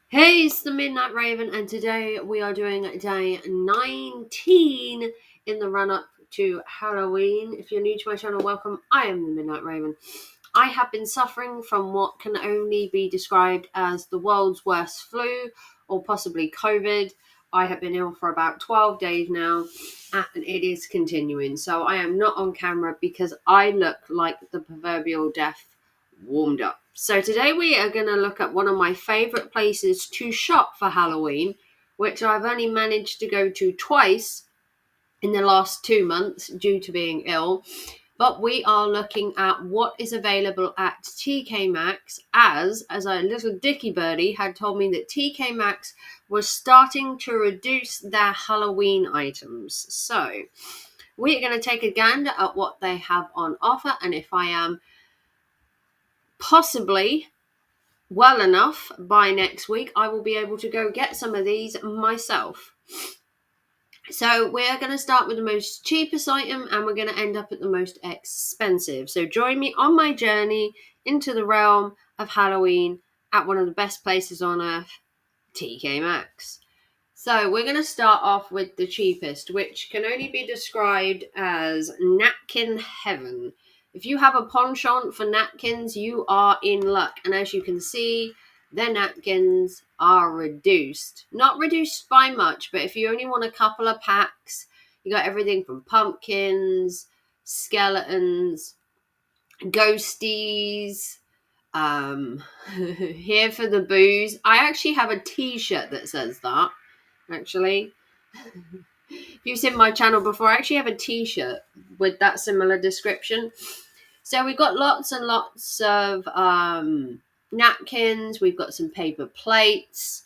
Hey, it's the Midnight Raven, and today we are doing day 19 in the run up to Halloween. If you're new to my channel, welcome. I am the Midnight Raven. I have been suffering from what can only be described as the world's worst flu or possibly COVID. I have been ill for about 12 days now, and it is continuing. So I am not on camera because I look like the proverbial death warmed up. So today we are going to look at one of my favorite places to shop for Halloween, which I've only managed to go to twice in the last 2 months due to being ill. But we are looking at what is available at TK Maxx, as a little dicky birdie had told me that TK Maxx was starting to reduce their Halloween items. So we're going to take a gander at what they have on offer, and if I am possibly well enough by next week, I will be able to go get some of these myself. So we're going to start with the most cheapest item and we're going to end up at the most expensive. So join me on my journey into the realm of Halloween at one of the best places on earth, TK Maxx. So we're going to start off with the cheapest, which can only be described as napkin heaven. If you have a penchant for napkins, you are in luck. And as you can see, their napkins are reduced. Not reduced by much, but if you only want a couple of packs, you got everything from pumpkins, skeletons, ghosties, here for the booze. I actually have a t-shirt that says that, actually. If you've seen my channel before, I actually have a t-shirt with that similar description. So we've got lots and lots of napkins. We've got some paper plates.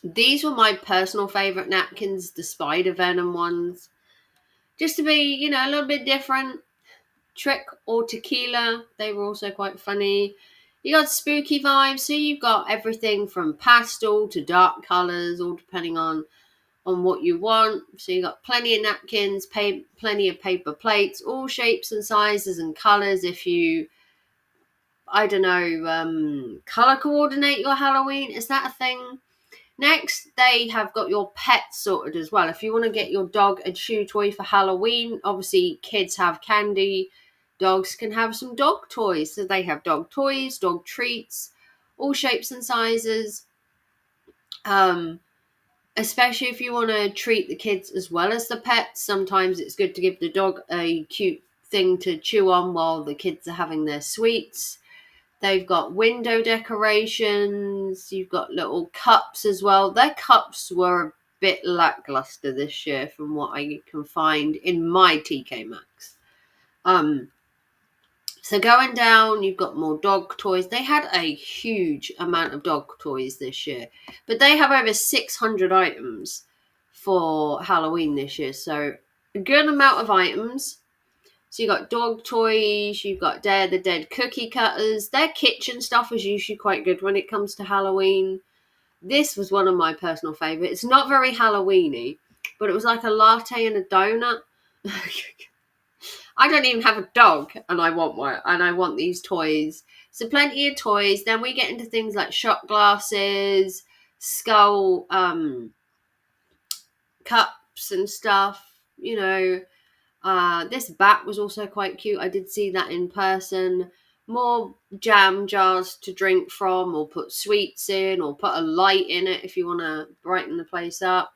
These were my personal favorite napkins, the spider venom ones, just to be, a little bit different. Trick or tequila, they were also quite funny. You got spooky vibes, so you've got everything from pastel to dark colors, all depending on what you want. So you got plenty of napkins, plenty of paper plates, all shapes and sizes and colors. If you, I don't know, color coordinate your Halloween, is that a thing? Next, they have got your pets sorted as well. If you want to get your dog a chew toy for Halloween, obviously kids have candy, dogs can have some dog toys. So they have dog toys, dog treats, all shapes and sizes. Especially if you want to treat the kids as well as the pets. Sometimes it's good to give the dog a cute thing to chew on while the kids are having their sweets. They've got window decorations. You've got little cups as well. Their cups were a bit lackluster this year from what I can find in my TK Maxx. So going down, you've got more dog toys. They had a huge amount of dog toys this year, but they have over 600 items for Halloween this year. So a good amount of items. So you got dog toys, you've got Day of the Dead cookie cutters. Their kitchen stuff is usually quite good when it comes to Halloween. This was one of my personal favorites. It's not very Halloween-y, but it was like a latte and a donut. I don't even have a dog, and I want one, and I want these toys. So plenty of toys. Then we get into things like shot glasses, skull cups and stuff. This bat was also quite cute. I did see that in person. More jam jars to drink from, or put sweets in, or put a light in it if you want to brighten the place up.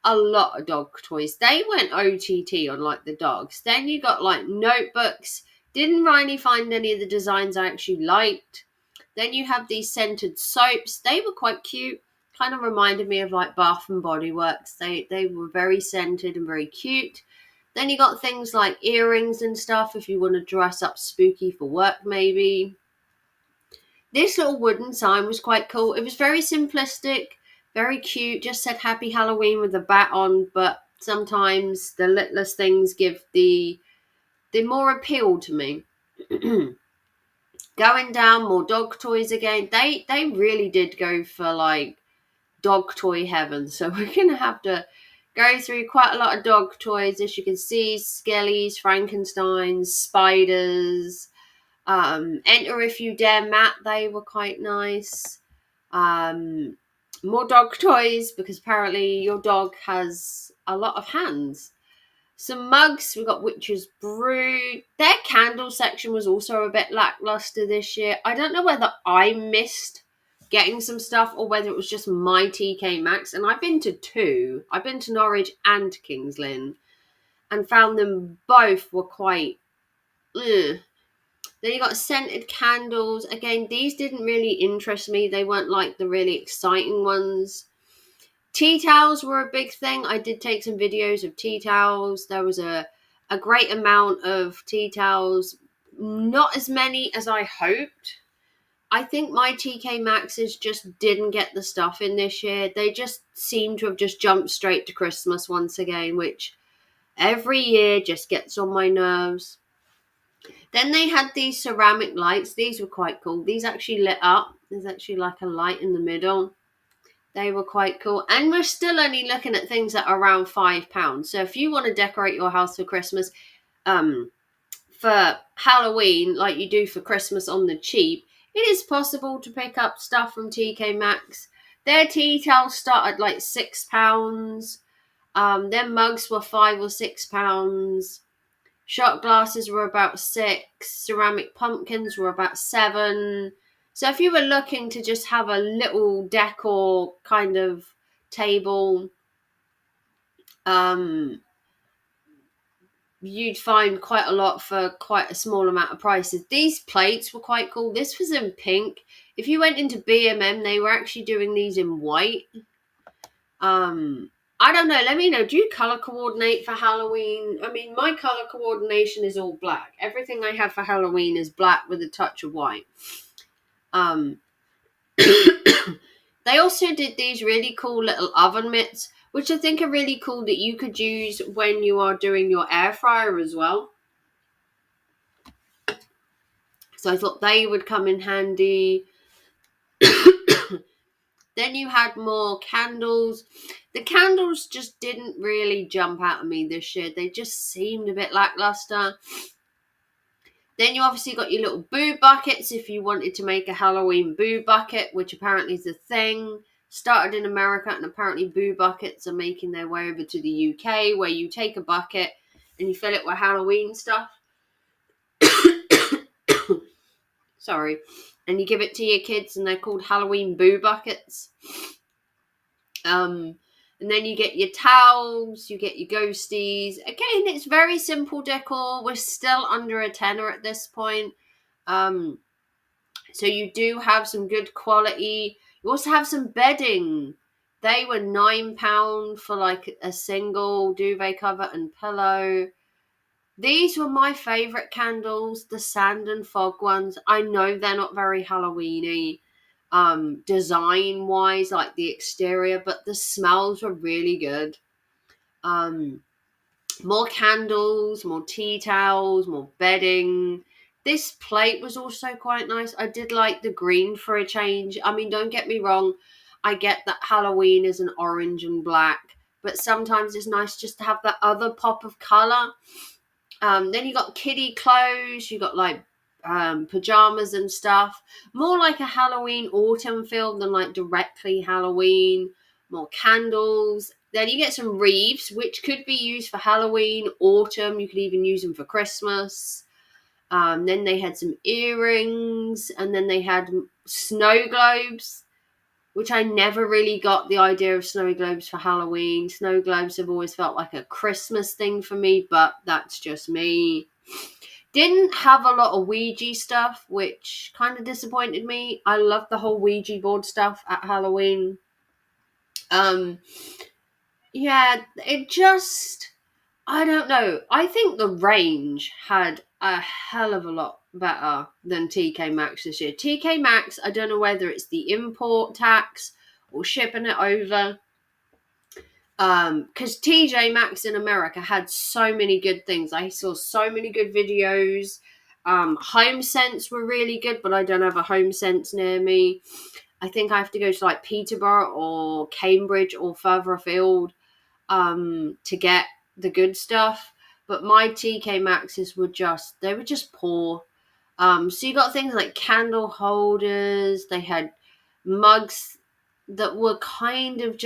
A lot of dog toys. They went OTT on like the dogs. Then you got like notebooks. Didn't really find any of the designs I actually liked. Then you have these scented soaps. They were quite cute. Kind of reminded me of like Bath and Body Works. They were very scented and very cute. Then you got things like earrings and stuff if you want to dress up spooky for work maybe. This little wooden sign was quite cool. It was very simplistic, very cute, just said Happy Halloween with a bat on, but sometimes the littlest things give the more appeal to me. Going down, more dog toys again. They really did go for like dog toy heaven. So we're going to have to go through quite a lot of dog toys. As you can see, skellies, Frankensteins, spiders. Enter If You Dare mat. They were quite nice. More dog toys, because apparently your dog has a lot of hands. Some mugs, we got Witch's Brew. Their candle section was also a bit lackluster this year. I don't know whether I missed getting some stuff or whether it was just my TK Maxx. And I've been to two. I've been to Norwich and Kings Lynn and found them both were quite... Then you got scented candles. Again, these didn't really interest me. They weren't like the really exciting ones. Tea towels were a big thing. I did take some videos of tea towels. There was a great amount of tea towels. Not as many as I hoped. I think my TK Maxx's just didn't get the stuff in this year. They just seem to have just jumped straight to Christmas once again, which every year just gets on my nerves. Then they had these ceramic lights. These were quite cool. These actually lit up. There's actually like a light in the middle. They were quite cool. And we're still only looking at things that are around £5. So if you want to decorate your house for Christmas, for Halloween, like you do for Christmas on the cheap, it is possible to pick up stuff from TK Maxx. Their tea towels start at like £6. Their mugs were £5 or £6. Shot glasses were about £6. Ceramic pumpkins were about £7. So if you were looking to just have a little decor kind of table, you'd find quite a lot for quite a small amount of prices. These plates were quite cool. This was in pink. If you went into B&M, they were actually doing these in white. I don't know. Let me know. Do you color coordinate for Halloween? I mean, my color coordination is all black. Everything I have for Halloween is black with a touch of white. They also did these really cool little oven mitts, which I think are really cool that you could use when you are doing your air fryer as well. So I thought they would come in handy. Then you had more candles. The candles just didn't really jump out at me this year. They just seemed a bit lackluster. Then you obviously got your little boo buckets if you wanted to make a Halloween boo bucket, which apparently is a thing. Started in America, and apparently boo buckets are making their way over to the UK, where you take a bucket and you fill it with Halloween stuff. Sorry. And you give it to your kids, and they're called Halloween boo buckets. And then you get your towels, you get your ghosties. Again, it's very simple decor. We're still under a tenner at this point. So you do have some good quality. You also have some bedding. They were £9 for like a single duvet cover and pillow. These were my favourite candles, the sand and fog ones. I know they're not very Halloween-y design-wise, like the exterior, but the smells were really good. More candles, more tea towels, more bedding. This plate was also quite nice. I did like the green for a change. I mean, don't get me wrong. I get that Halloween is an orange and black, but sometimes it's nice just to have that other pop of colour. Then you got kiddie clothes, you got like pajamas and stuff. More like a Halloween autumn feel than like directly Halloween. More candles. Then you get some wreaths, which could be used for Halloween, autumn. You could even use them for Christmas. Then they had some earrings, and then they had snow globes, which I never really got the idea of snow globes for Halloween. Snow globes have always felt like a Christmas thing for me, but that's just me. Didn't have a lot of Ouija stuff, which kind of disappointed me. I love the whole Ouija board stuff at Halloween. Yeah, it just... I don't know. I think the range had a hell of a lot better than TK Maxx this year. TK Maxx, I don't know whether it's the import tax or shipping it over. Because TJ Maxx in America had so many good things. I saw so many good videos. Home Sense were really good, but I don't have a Home Sense near me. I think I have to go to like Peterborough or Cambridge or further afield to get the good stuff. But my TK Maxx's were just poor. So you got things like candle holders. They had mugs that were kind of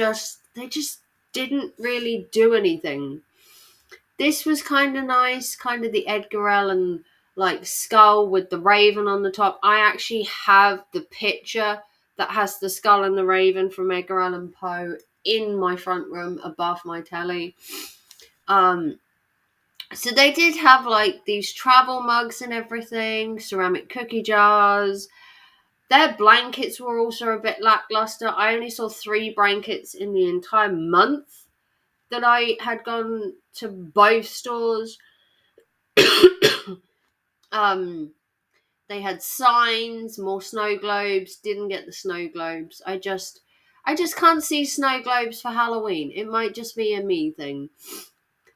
they just didn't really do anything. This was kind of nice, kind of the Edgar Allan like skull with the raven on the top. I actually have the picture that has the skull and the raven from Edgar Allan Poe in my front room above my telly. So they did have like these travel mugs and everything, ceramic cookie jars. Their blankets were also a bit lackluster. I only saw 3 blankets in the entire month that I had gone to both stores. They had signs, more snow globes. Didn't get the snow globes. I just can't see snow globes for Halloween. It might just be a me thing.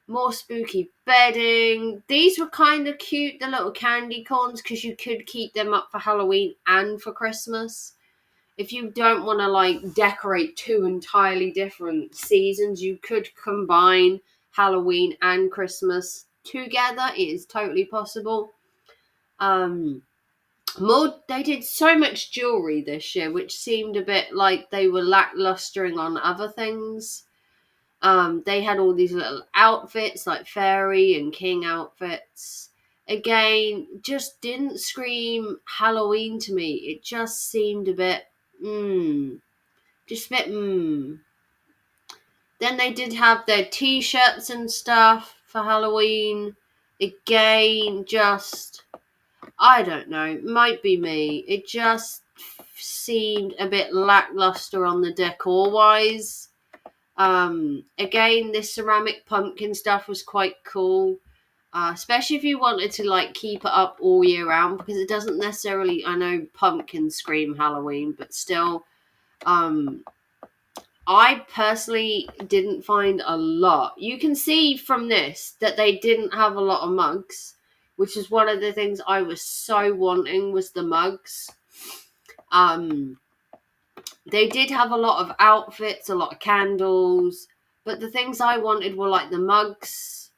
More spooky bedding. These were kind of cute, the little candy corns, because you could keep them up for Halloween and for Christmas. If you don't want to like decorate 2 entirely different seasons, you could combine Halloween and Christmas together. It is totally possible. They did so much jewelry this year, which seemed a bit like they were lacklustering on other things. They had all these little outfits, like fairy and king outfits. Again, just didn't scream Halloween to me. It just seemed a bit, Then they did have their t-shirts and stuff for Halloween. Again, I don't know, might be me. It just seemed a bit lackluster on the decor-wise. Again, this ceramic pumpkin stuff was quite cool. Especially if you wanted to like keep it up all year round, because it doesn't necessarily, I know pumpkins scream Halloween, but still, I personally didn't find a lot. You can see from this that they didn't have a lot of mugs, which is one of the things I was so wanting, was the mugs. They did have a lot of outfits, a lot of candles, but the things I wanted were like the mugs,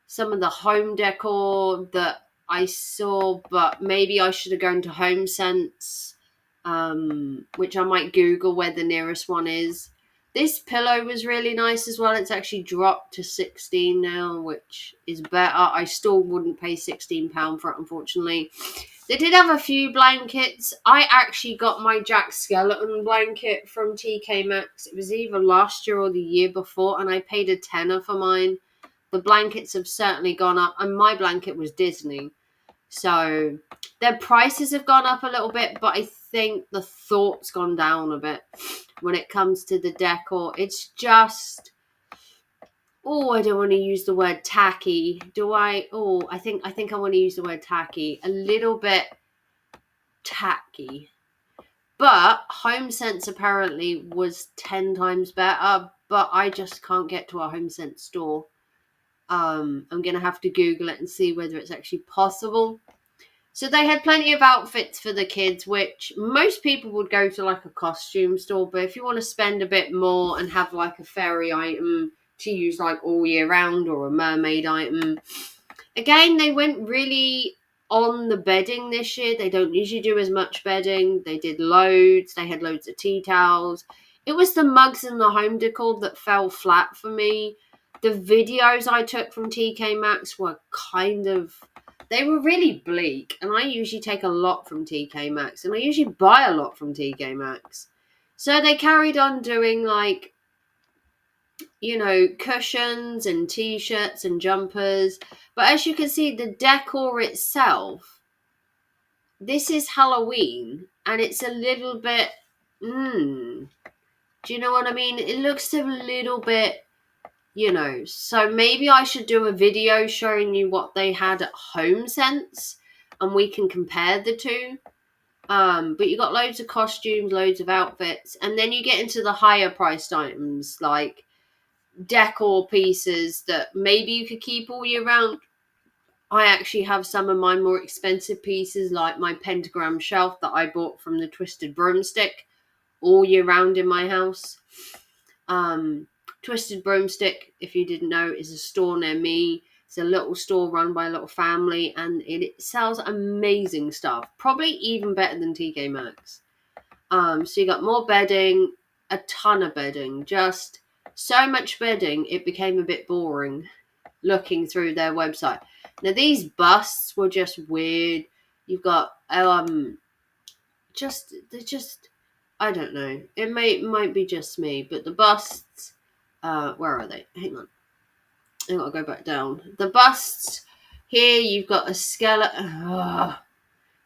some of the home decor that I saw, but maybe I should have gone to Home Sense, which I might Google where the nearest one is. This pillow was really nice as well. It's actually dropped to $16 now, which is better. I still wouldn't pay £16 for it, unfortunately. They did have a few blankets. I actually got my Jack Skeleton blanket from TK Maxx. It was either last year or the year before, and I paid a tenner for mine. The blankets have certainly gone up, and my blanket was Disney. So their prices have gone up a little bit, but I think the thought's gone down a bit when it comes to the decor. It's just, I don't want to use the word tacky. Do I? I think I want to use the word tacky. A little bit tacky. But Home Sense apparently was 10 times better, but I just can't get to a Home Sense store. I'm going to have to Google it and see whether it's actually possible. So they had plenty of outfits for the kids, which most people would go to like a costume store. But if you want to spend a bit more and have like a fairy item to use like all year round, or a mermaid item. Again, they went really on the bedding this year. They don't usually do as much bedding. They did loads. They had loads of tea towels. It was the mugs and the home decor that fell flat for me. The videos I took from TK Maxx were they were really bleak. And I usually take a lot from TK Maxx. And I usually buy a lot from TK Maxx. So they carried on doing like, cushions and t-shirts and jumpers. But as you can see, the decor itself, this is Halloween, and it's a little bit, do you know what I mean? It looks a little bit, so maybe I should do a video showing you what they had at Home Sense, and we can compare the two. But you got loads of costumes, loads of outfits, and then you get into the higher priced items, like decor pieces that maybe you could keep all year round. I actually have some of my more expensive pieces, like my pentagram shelf that I bought from the Twisted Broomstick, all year round in my house. Twisted Broomstick, if you didn't know, is a store near me. It's a little store run by a little family, and it sells amazing stuff, probably even better than TK Maxx. So you got more bedding, a ton of bedding, just so much bedding, it became a bit boring looking through their website. Now these busts were just weird. You've got they're just I don't know. It might be just me, but the busts where are they? Hang on. I gotta go back down. The busts here you've got a skeleton.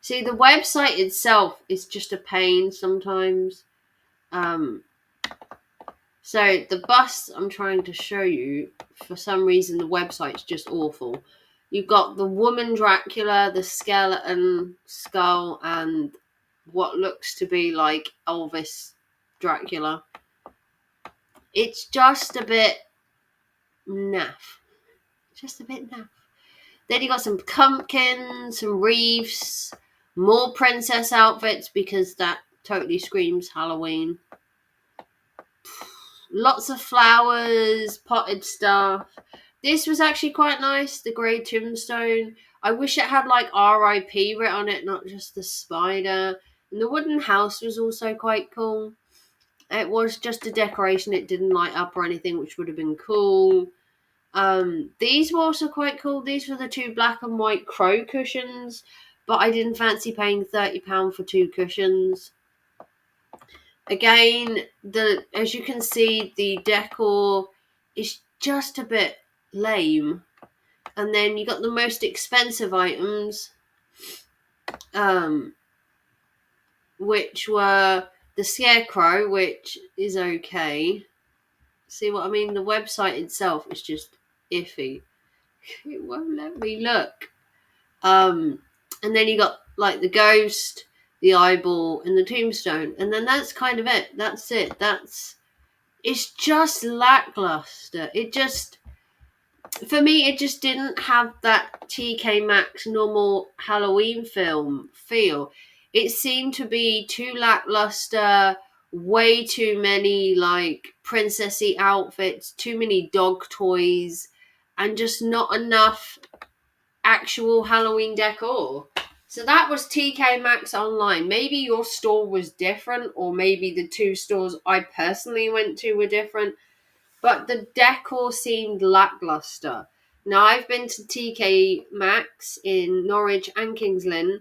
See, the website itself is just a pain sometimes. So the busts I'm trying to show you, for some reason the website's just awful. You've got the woman Dracula, the skeleton skull, and what looks to be like Elvis Dracula. It's just a bit naff. Just a bit naff. Then you got some pumpkins, some wreaths, more princess outfits because that totally screams Halloween. Lots of flowers, potted stuff. This was actually quite nice, the grey tombstone. I wish it had like R.I.P. written on it, not just the spider. And the wooden house was also quite cool. It was just a decoration, it didn't light up or anything, which would have been cool. These were also quite cool. These were the 2 black and white crow cushions, but I didn't fancy paying £30 for 2 cushions. Again, as you can see, the decor is just a bit lame. And then you got the most expensive items, which were the scarecrow, which is okay. See what I mean? The website itself is just iffy. It won't let me look. And then you got like the ghost, the eyeball, and the tombstone, and then that's kind of it. That's it. It's just lackluster. For me, it just didn't have that TK Maxx normal Halloween film feel. It seemed to be too lackluster, way too many like princessy outfits, too many dog toys, and just not enough actual Halloween decor. So that was TK Maxx online. Maybe your store was different, or maybe the 2 stores I personally went to were different, but the decor seemed lackluster. Now, I've been to TK Maxx in Norwich and Kings Lynn.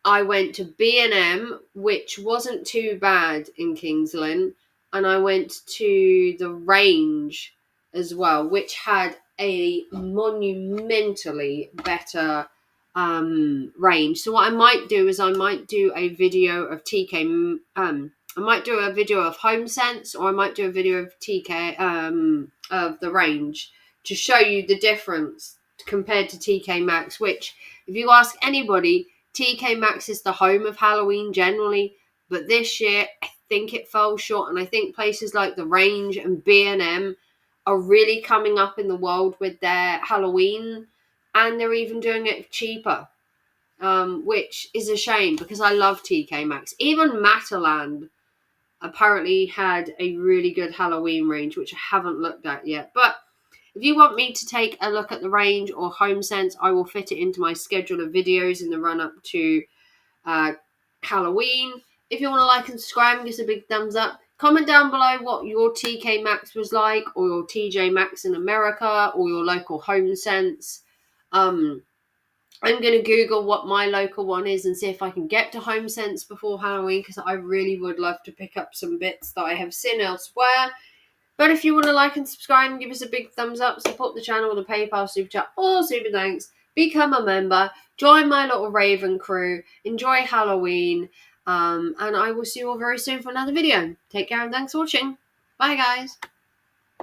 I went to B&M, which wasn't too bad in Kings Lynn, and I went to the Range as well, which had a monumentally better range. So what I might do is I might do a video of TK. I might do a video of HomeSense, or I might do a video of TK of the Range to show you the difference compared to TK Maxx. Which, if you ask anybody, TK Maxx is the home of Halloween generally, but this year I think it fell short, and I think places like the Range and B&M are really coming up in the world with their Halloween, and they're even doing it cheaper, which is a shame because I love TK Maxx. Even Mataland apparently had a really good Halloween range, which I haven't looked at yet. But if you want me to take a look at the Range or HomeSense, I will fit it into my schedule of videos in the run-up to Halloween. If you want to like and subscribe and give us a big thumbs up, comment down below what your TK Maxx was like, or your TJ Maxx in America, or your local HomeSense. I'm going to Google what my local one is and see if I can get to HomeSense before Halloween, because I really would love to pick up some bits that I have seen elsewhere. But if you want to like and subscribe and give us a big thumbs up, support the channel with a PayPal, Super Chat, or Super Thanks, become a member, join my little Raven crew, enjoy Halloween, and I will see you all very soon for another video. Take care and thanks for watching. Bye, guys.